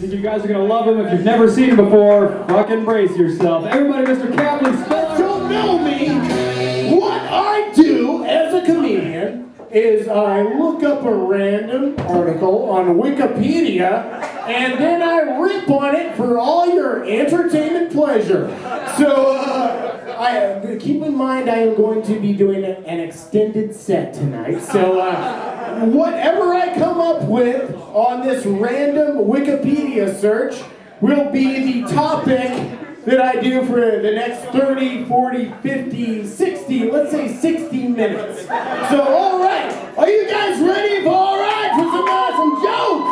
think you guys are going to love him. If you've never seen him before, fucking brace yourself. Everybody, Mr. Caplee, Don't know me. What I do as a comedian is I look up a random article on Wikipedia and then I rip on it for all your entertainment pleasure. So keep in mind I am going to be doing an extended set tonight. So whatever I come up with on this random Wikipedia search will be the topic that I do for the next 30, 40, 50, 60, let's say 60 minutes. So, all right, are you guys ready for some awesome jokes?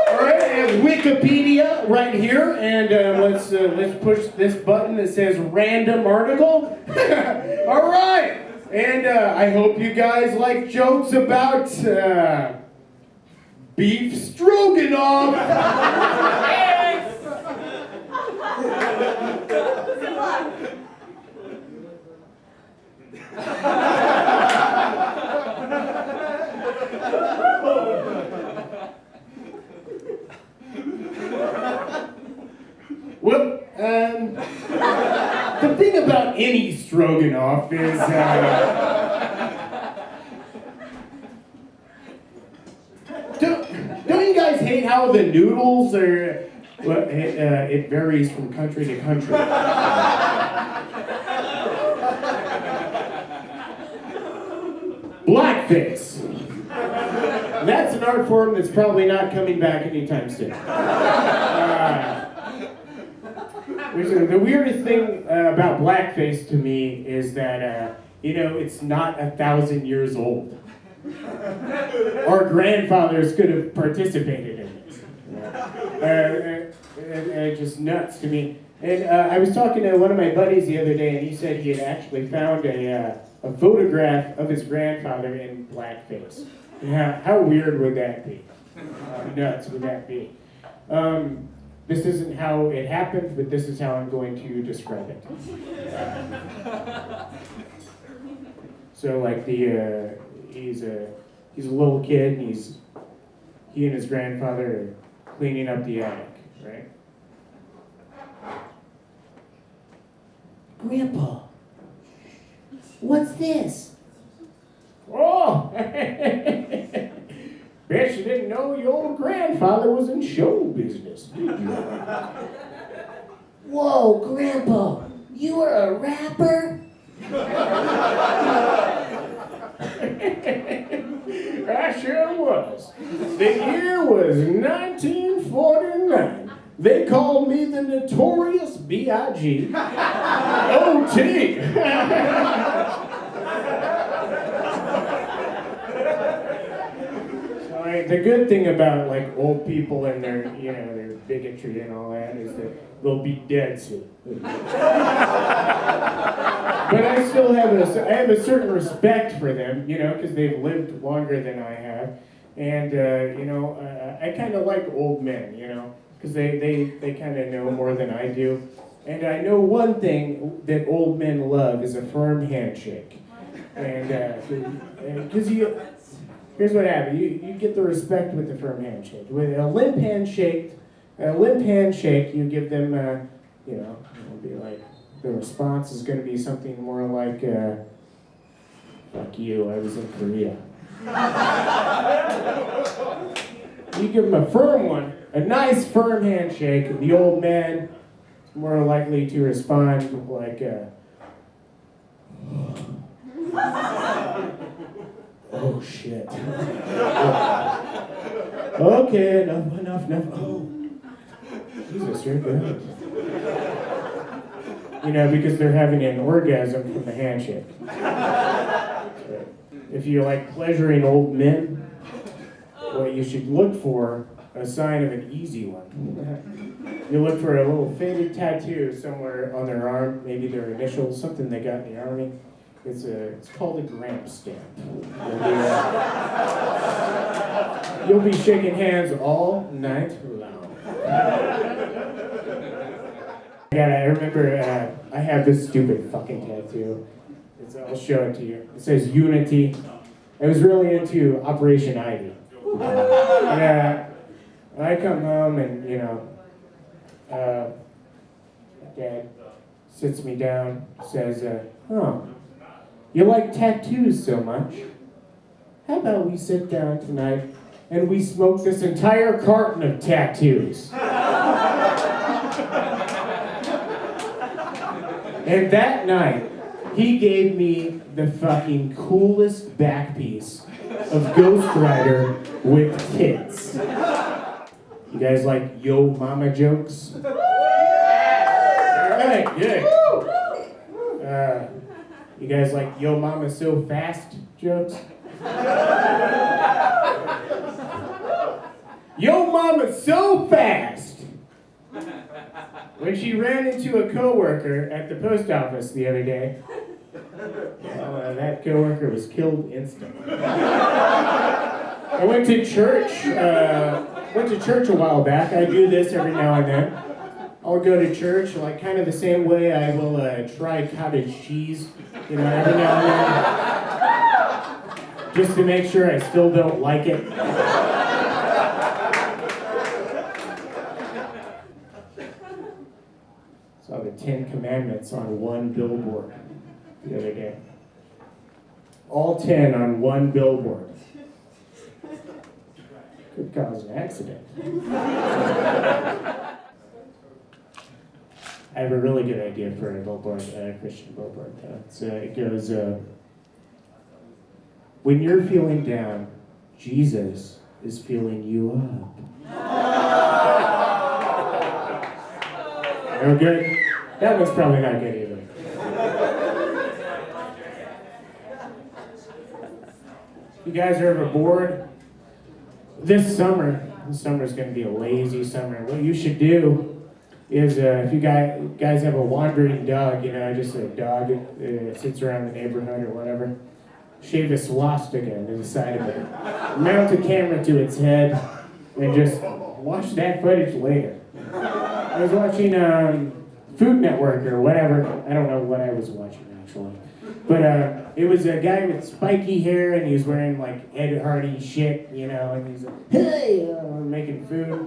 All right, I have Wikipedia right here, and let's push this button that says random article. All right, and I hope you guys like jokes about beef stroganoff. Well, the thing about any stroganoff is, don't you guys hate how the noodles are, well, it varies from country to country. Blackface. That's an art form that's probably not coming back anytime soon. The weirdest thing about blackface to me is that, it's not 1,000 years old. Our grandfathers could have participated in this. It's just nuts to me. And I was talking to one of my buddies the other day, and he said he had actually found a photograph of his grandfather in blackface. How weird would that be? How nuts would that be? This isn't how it happened, but this is how I'm going to describe it. So, like he's a little kid, and he and his grandfather are cleaning up the attic, right? Grandpa, what's this? Oh, bet you didn't know your old grandfather was in show business, did you? Whoa, Grandpa, you were a rapper? I sure was. The year was 1949. They called me the Notorious B.I.G. O.T. The good thing about old people and their their bigotry and all that is that they'll be dead soon. But I still have a certain respect for them, because they've lived longer than I have, and I kind of like old men, because they kind of know more than I do, and I know one thing that old men love is a firm handshake, and because here's what happens. You get the respect with the firm handshake. With a limp handshake, you give them, it'll be like, the response is going to be something more like, fuck you, I was in Korea. You give them a firm one, a nice firm handshake, the old man is more likely to respond like, oh shit. Okay, enough. Oh, Jesus, you're good. Because they're having an orgasm from the handshake. If you like pleasuring old men, well, you should look for a sign of an easy one. You look for a little faded tattoo somewhere on their arm, maybe their initials, something they got in the army. It's called a Gramp stamp. You'll be shaking hands all night long. I remember I have this stupid fucking tattoo. I'll show it to you. It says Unity. I was really into Operation Ivy. Yeah. I come home and, Dad sits me down, says, oh, you like tattoos so much? How about we sit down tonight and we smoke this entire carton of tattoos? And that night, he gave me the fucking coolest back piece of Ghost Rider with tits. You guys like yo mama jokes? Alright, good. You guys like yo mama so fast jokes? Yo mama so fast! When she ran into a coworker at the post office the other day, that coworker was killed instantly. I went to church a while back. I do this every now and then. I'll go to church, like kind of the same way I will try cottage cheese, every now and then, just to make sure I still don't like it. Saw the 10 Commandments on one billboard the other day. All 10 on one billboard. Could cause an accident. I have a really good idea for a billboard, a Christian billboard. It goes, when you're feeling down, Jesus is feeling you up. No good? That one's probably not good either. You guys are ever bored? This summer's going to be a lazy summer. What you should do is, if you guys have a wandering dog, just a dog that sits around the neighborhood or whatever, shave a swastika to the side of it, mount a camera to its head, and just watch that footage later. I was watching Food Network or whatever. I don't know what I was watching actually. But it was a guy with spiky hair and he was wearing like Ed Hardy shit, and he's like, hey, making food.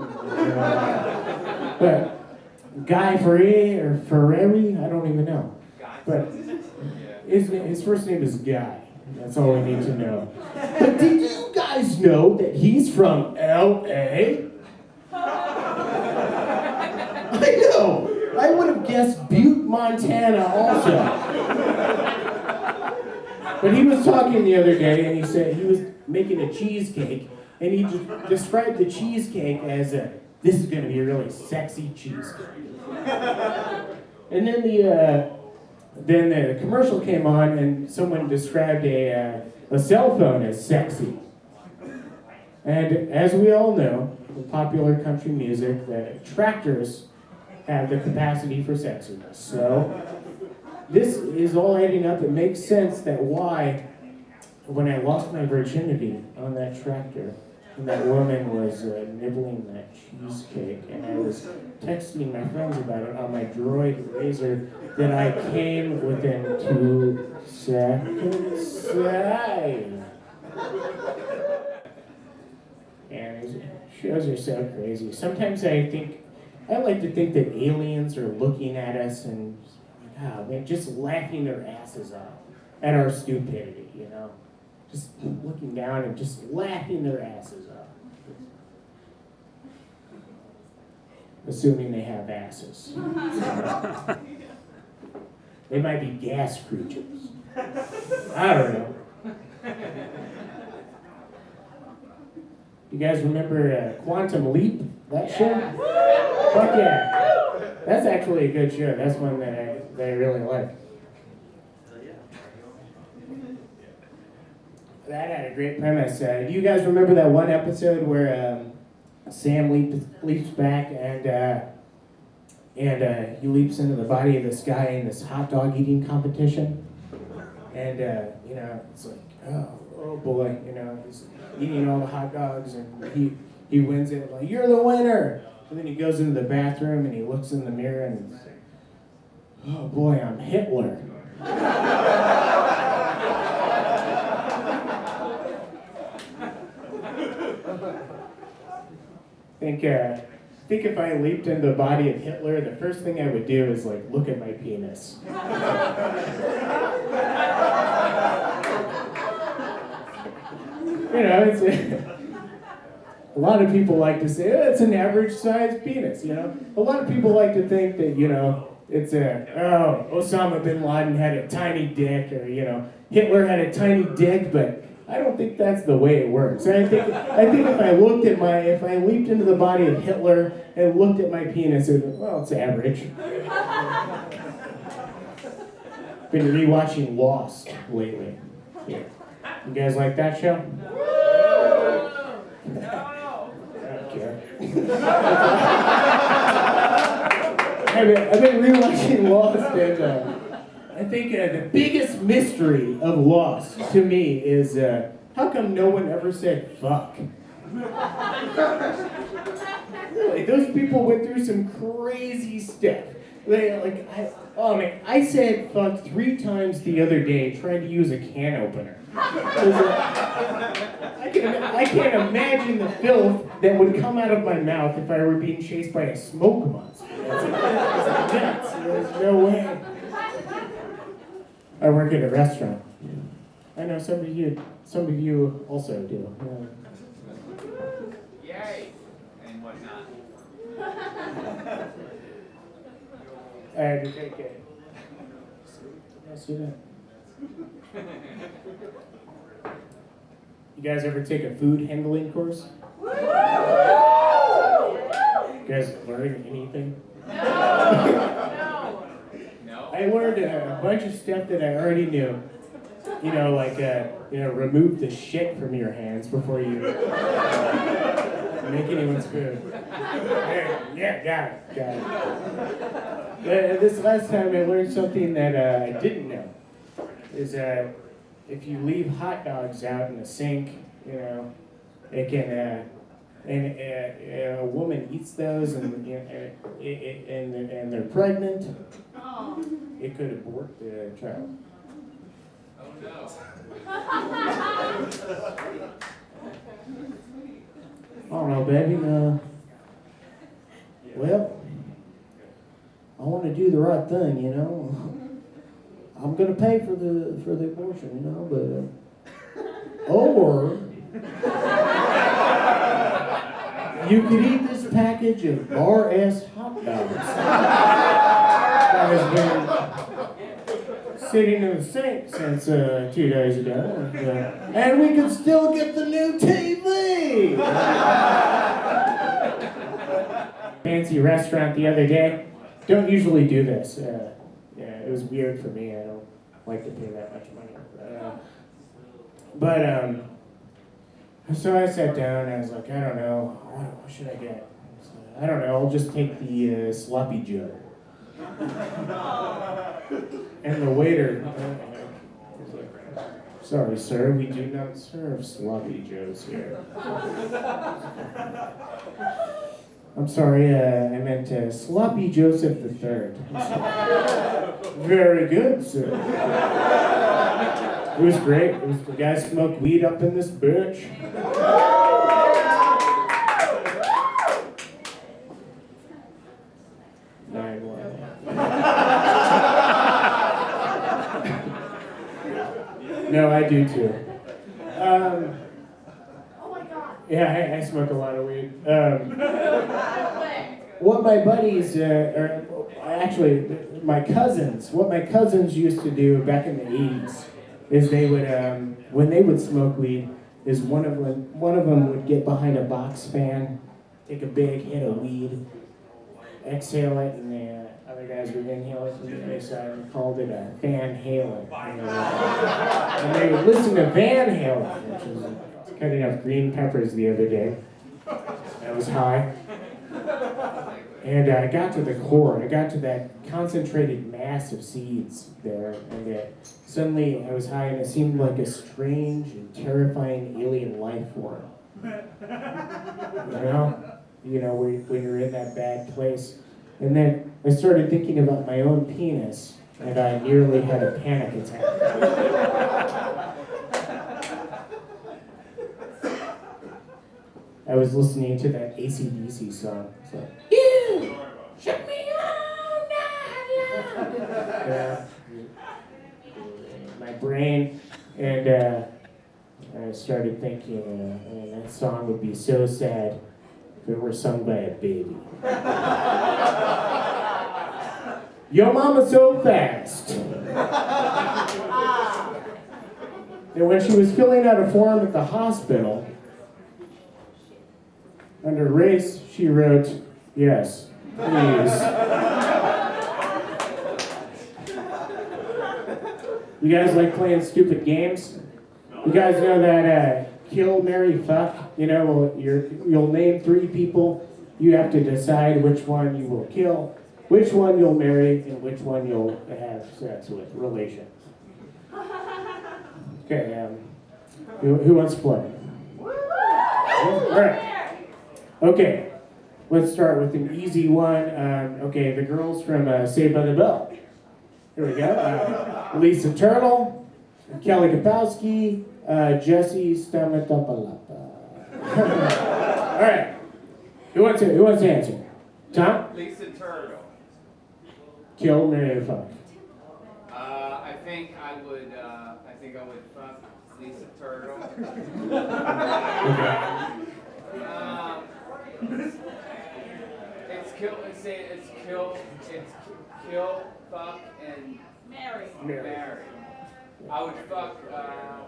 But Guy Ferrari, I don't even know. But his first name is Guy. That's all we need to know. But did you guys know that he's from L.A.? I know. I would have guessed Butte, Montana also. But he was talking the other day and he said he was making a cheesecake and he described the cheesecake as this is going to be a really sexy cheesecake. And then the commercial came on and someone described a cell phone as sexy. And as we all know, in popular country music, that tractors have the capacity for sexiness. So this is all adding up. It makes sense that why, when I lost my virginity on that tractor, and that woman was nibbling that cheesecake, and I was texting my friends about it on my Droid Razor, that I came within 2 seconds. And shows are so crazy. Sometimes I like to think that aliens are looking at us and, just laughing their asses off at our stupidity, Just looking down and just laughing their asses off. Assuming they have asses. They might be gas creatures. I don't know. You guys remember Quantum Leap? That show? Fuck yeah. That's actually a good show. That's one that I really like. That had a great premise. Do you guys remember that one episode where Sam leaps back and he leaps into the body of this guy in this hot dog eating competition? And, it's like, oh boy, he's eating all the hot dogs and he wins it. Like, you're the winner! And then he goes into the bathroom and he looks in the mirror and he's like, oh boy, I'm Hitler. think if I leaped into the body of Hitler, the first thing I would do is like look at my penis. You know, it's a lot of people like to say, oh, it's an average sized penis, you know. A lot of people like to think that, you know, it's Osama bin Laden had a tiny dick, or, you know, Hitler had a tiny dick, but I don't think that's the way it works. I think if I leaped into the body of Hitler and looked at my penis, it's average. Been rewatching Lost lately. Yeah. You guys like that show? No. I don't care. I've been rewatching Lost, and I think the biggest mystery of Lost to me is how come no one ever said fuck? Really, those people went through some crazy stuff. I said fuck 3 times the other day trying to use a can opener. I can't imagine the filth that would come out of my mouth if I were being chased by a smoke monster. That's nuts. There's no way. I work at a restaurant. I know some of you also do. Yay! And whatnot. I had to take it. See that? You guys ever take a food handling course? You guys learn anything? No. I learned a bunch of stuff that I already knew. You know, like, remove the shit from your hands before you make anyone's food. Yeah, got it. This last time I learned something that I didn't know. Is if you leave hot dogs out in the sink, you know, it can, and a woman eats those and they're pregnant, it could abort the child. Oh no. I don't know, baby. Well, I want to do the right thing, you know. I'm gonna pay for the abortion, you know, but or you could eat this package of bar-ass hot dogs that has been sitting in the sink since 2 days ago, and we could still get the new TV. Fancy restaurant the other day. Don't usually do this. It was weird for me. I don't like to pay that much money. So I sat down and I was like, I don't know, what should I get? I don't know, I'll just take the sloppy Joe. And the waiter was like, sorry, sir, we do not serve sloppy Joes here. I'm sorry, I meant Sloppy Joseph III. Very good, sir. It was great. The guy smoked weed up in this bitch. No, I do too. Yeah, I smoke a lot of weed. What my buddies, my cousins, what my cousins used to do back in the 80s is they would, when they would smoke weed, is one of them would get behind a box fan, take a big hit of weed, exhale it, and the other guys would inhale it from the other side and called it a Van Halen. And they would listen to Van Halen, which was cutting up green peppers the other day. I was high. And I got to the core. I got to that concentrated mass of seeds there. And suddenly I was high and it seemed like a strange and terrifying alien life form. You know, when you're in that bad place. And then I started thinking about my own penis, and I nearly had a panic attack. I was listening to that AC/DC song. It's like, you shook me all night long. My brain, and I started thinking, man, that song would be so sad if it were sung by a baby. Yo mama so fast. And when she was filling out a form at the hospital, under race, she wrote, yes, please. You guys like playing stupid games? You guys know that kill, marry, fuck? You know, you'll name 3 people. You have to decide which one you will kill, which one you'll marry, and which one you'll have sex with, relation. Okay, who wants to play? All right. Okay, let's start with an easy one. Okay, the girls from Saved by the Bell. Here we go. Lisa Turtle, Kelly Kapowski, Jesse Stamatopalapa. All right. Who wants to answer? Tom? Lisa Turtle. Kill, marry, or fuck? I think I would fuck Lisa Turtle. It's kill, fuck, and Mary. marry. I would fuck.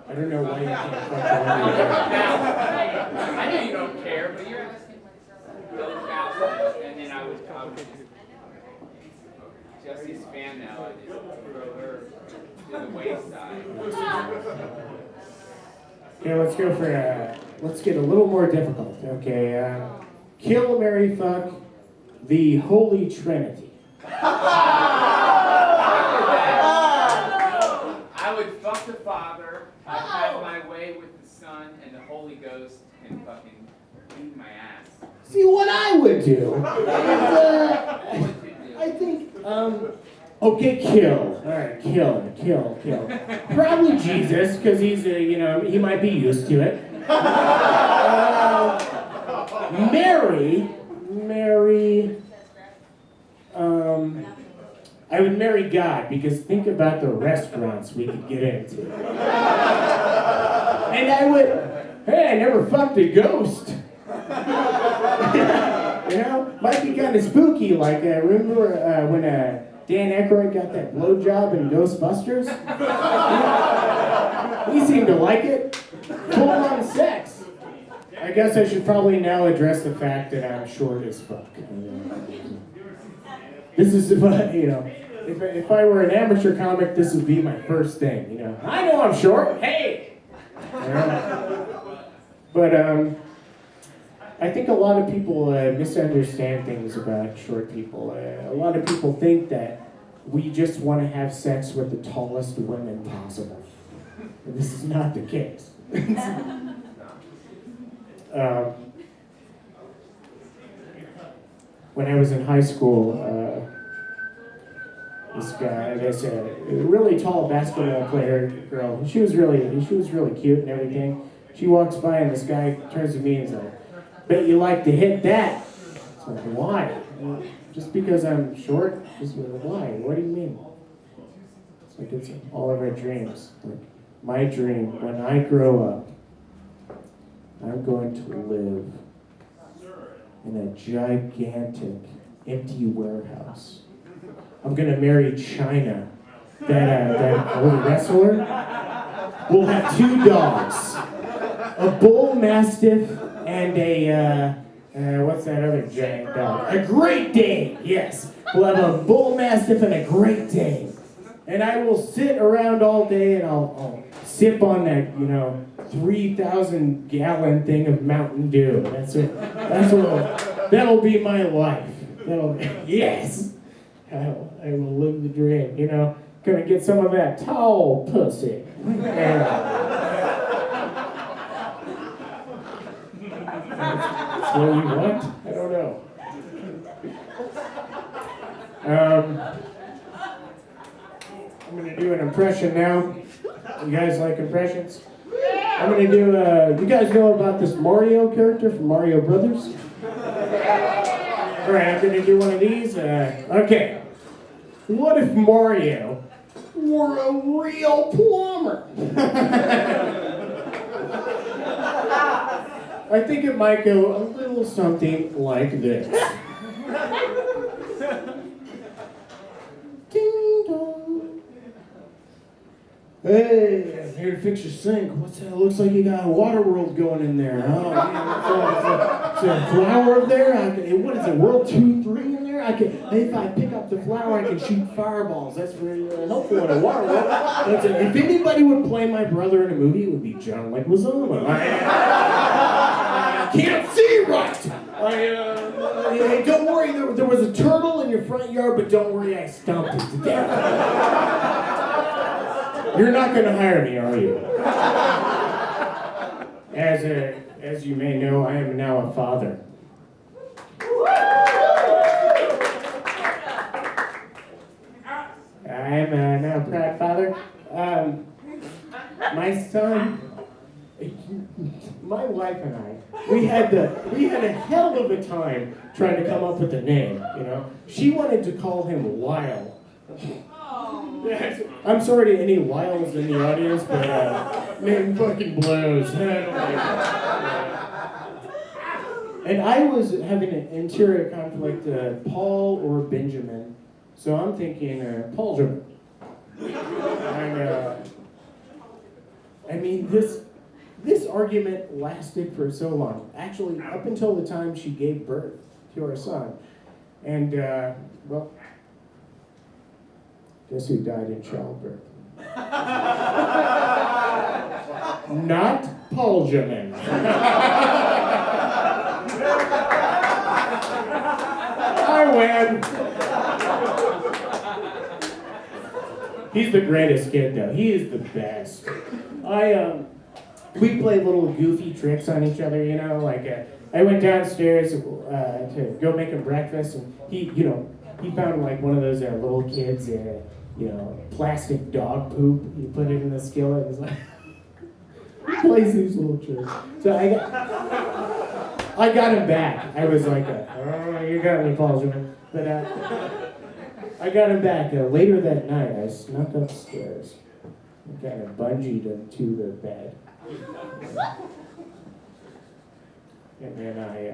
I don't know why you can't fuck I know you don't care, but you're asking those out, and then I would Jesse's fan now. I just throw her to the wayside. Okay, let's go for, let's get a little more difficult. Okay, kill, marry, fuck, the Holy Trinity. I would fuck the Father, I'd have my way with the Son, and the Holy Ghost can fucking beat my ass. See, what I would do is, What would you do? I think, okay, kill. All right, kill. Probably Jesus, because he's, he might be used to it. Mary, I would marry God, because think about the restaurants we could get into. And I would, hey, I never fucked a ghost. Might be kind of spooky, like, remember when Dan Aykroyd got that blowjob in Ghostbusters? He seemed to like it. Full-on sex. I guess I should probably now address the fact that I'm short as fuck. This is, if I were an amateur comic, this would be my first thing, I know I'm short, hey! But, I think a lot of people misunderstand things about short people. A lot of people think that we just want to have sex with the tallest women possible. And this is not the case. When I was in high school, this guy, this really tall basketball player girl, she was really cute and everything. She walks by and this guy turns to me and is like, bet you like to hit that. It's like, why? Just because I'm short? Just why? What do you mean? It's like, it's all of our dreams. Like, my dream, when I grow up, I'm going to live in a gigantic, empty warehouse. I'm going to marry China, that old wrestler. We'll have 2 dogs, a bull mastiff, and a, what's that other giant dog? A Great Dane, yes. We'll have a bull mastiff and a Great Dane. And I will sit around all day and I'll sip on that, 3,000 gallon thing of Mountain Dew. That'll be my life. Yes. I will live the dream, Gonna get some of that tall pussy. That's what you want? I don't know. I'm going to do an impression now. You guys like impressions? I'm gonna do, you guys know about this Mario character from Mario Brothers? Alright, I'm gonna do one of these. Okay. What if Mario were a real plumber? I think it might go a little something like this. Ding dong. Hey, I'm here to fix your sink. What's that? Looks like you got a water world going in there. Oh man, is there a flower up there? What is it? World 2, 3 in there? If I pick up the flower, I can shoot fireballs. That's very helpful in a water world. If anybody would play my brother in a movie, it would be John Leguizamo. I can't see right. Hey, don't worry. There was a turtle in your front yard, but don't worry, I stomped it to death. You're not going to hire me, are you? As you may know, I am now a father. I am now a proud father. My son, my wife and I, we had a hell of a time trying to come up with a name. You know, she wanted to call him Lyle. I'm sorry to any Lyles in the audience, but name fucking blows. I don't like it. And I was having an interior conflict, Paul or Benjamin. So I'm thinking Paul. And I mean, this argument lasted for so long. Actually, up until the time she gave birth to our son. And well, guess who died in childbirth? Not Pauljamin. I win. He's the greatest kid, though. He is the best. We play little goofy tricks on each other, you know. Like I went downstairs to go make him breakfast, and he found like one of those little kids, plastic dog poop. He put it in the skillet. It's like he plays these little tricks. So I got him back. I was like, oh, you got me, Paul. But I got him back. Later that night, I snuck upstairs and kind of bungeed him to the bed. And then I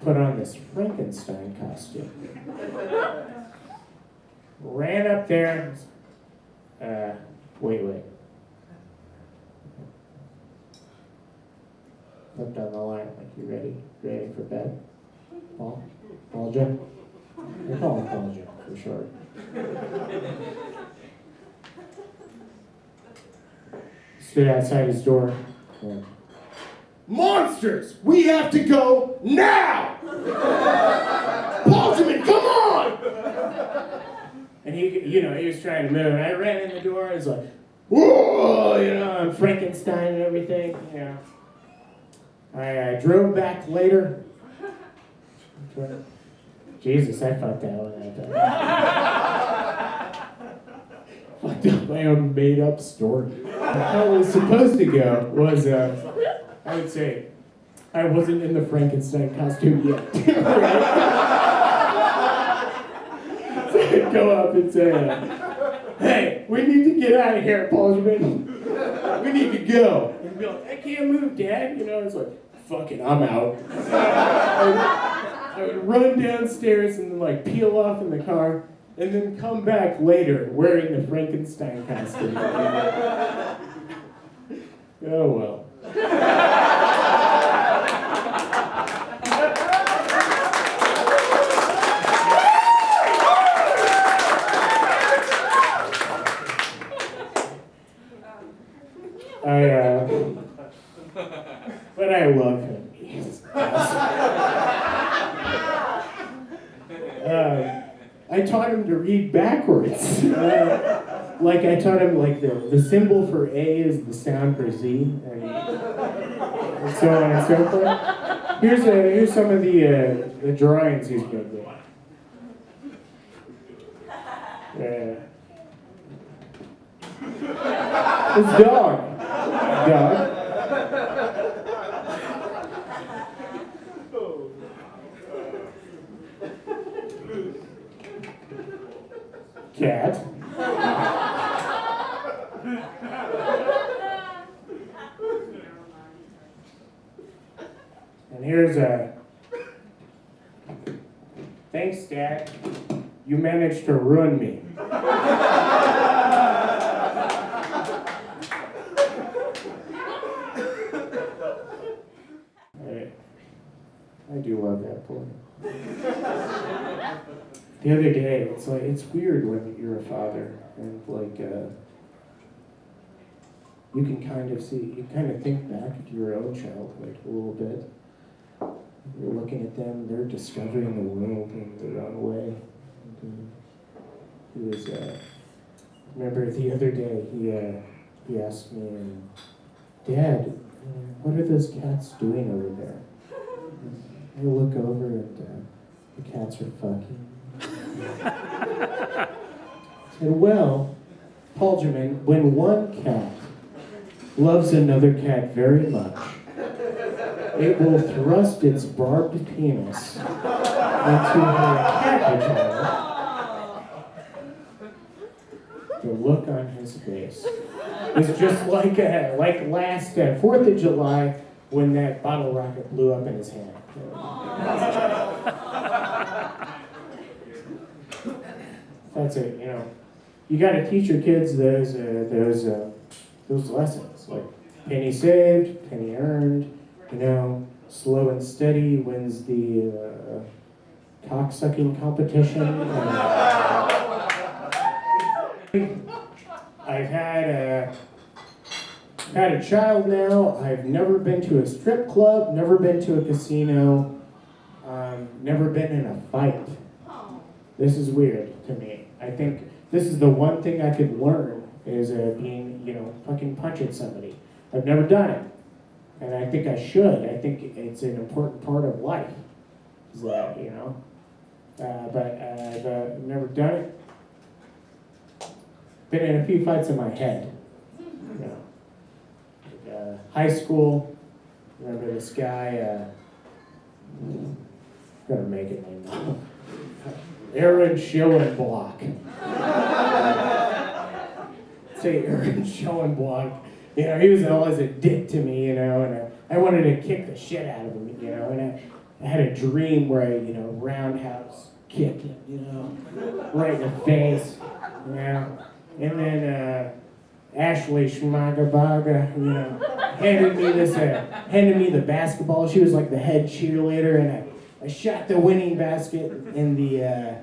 put on this Frankenstein costume. Ran up there. Wait. Looked on the line like, you ready? Ready for bed? Paul? Paul Jim? They call him Paul Jim for short. Stood outside his door. Monsters! We have to go now! Pauljamin, come on! And he was trying to move. And I ran in the door and was like, whoa, I'm Frankenstein and everything, I drove back later. Jesus, I fucked that one up. Fucked up my own made-up story. How it was supposed to go was, I would say, I wasn't in the Frankenstein costume yet. So I'd go up and say, hey, we need to get out of here, Pauljamin. We need to go. And he'd be like, I can't move, Dad. It's like, fuck it, I'm out. I would run downstairs and then peel off in the car and then come back later wearing the Frankenstein costume. Oh well. But I love him. He's I taught him to read backwards. I taught him the symbol for A is the sound for Z, and so on and so forth. Here's some of the drawings he's good with. It's dog. Dog. cat. And here's a, thanks, Dad. You managed to ruin me. I do love that boy. The other day, it's weird when you're a father and you can kind of think back to your own childhood a little bit. You're looking at them, they're discovering the world in their own way. Remember the other day, he asked me, Dad, what are those cats doing over there? I look over and the cats are fucking. I said, well, Paulgerman, when one cat loves another cat very much, it will thrust its barbed penis into her cat vagina. The look on his face is just like last 4th of July when that bottle rocket blew up in his hand. That's it, You got to teach your kids those lessons, like penny saved, penny earned. Slow and steady wins the cock-sucking competition. I've had a child now. I've never been to a strip club, never been to a casino, never been in a fight. This is weird to me. I think this is the one thing I could learn is being, fucking punching somebody. I've never done it. And I think I should. I think it's an important part of life. Is that, but I've never done it. Been in a few fights in my head. High school, remember this guy, gotta make it name now. Aaron Schoenblock. Say Aaron Schoenblock. He was always a dick to me, and I wanted to kick the shit out of him, and I had a dream where I, roundhouse kicked him, right in the face, and then Ashley Schmagabaga, handed me the basketball. She was like the head cheerleader, and I shot the winning basket in the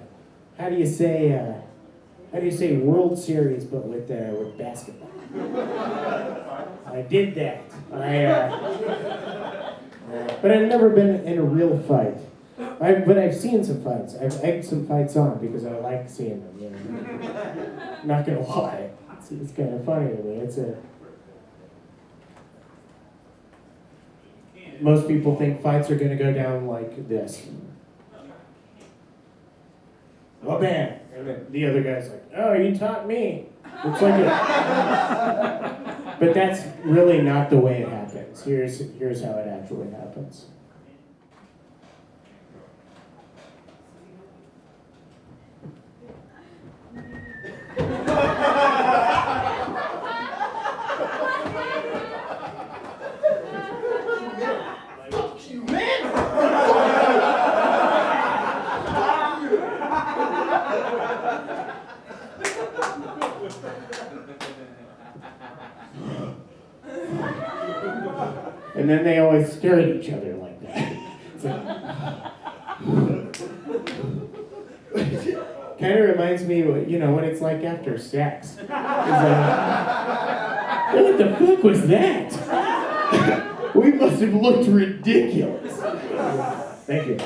how do you say World Series, but with basketball. I did that. But I've never been in a real fight. But I've seen some fights. I've egged some fights on because I like seeing them. Not gonna lie, it's kind of funny to me. Most people think fights are gonna go down like this. Oh man! And then the other guy's like, "Oh, you taught me." It's like but that's really not the way it happens. Here's how it actually happens. And then they always stare at each other like that. Kind of reminds me, what it's like after sex. What the fuck was that? We must have looked ridiculous. Thank you.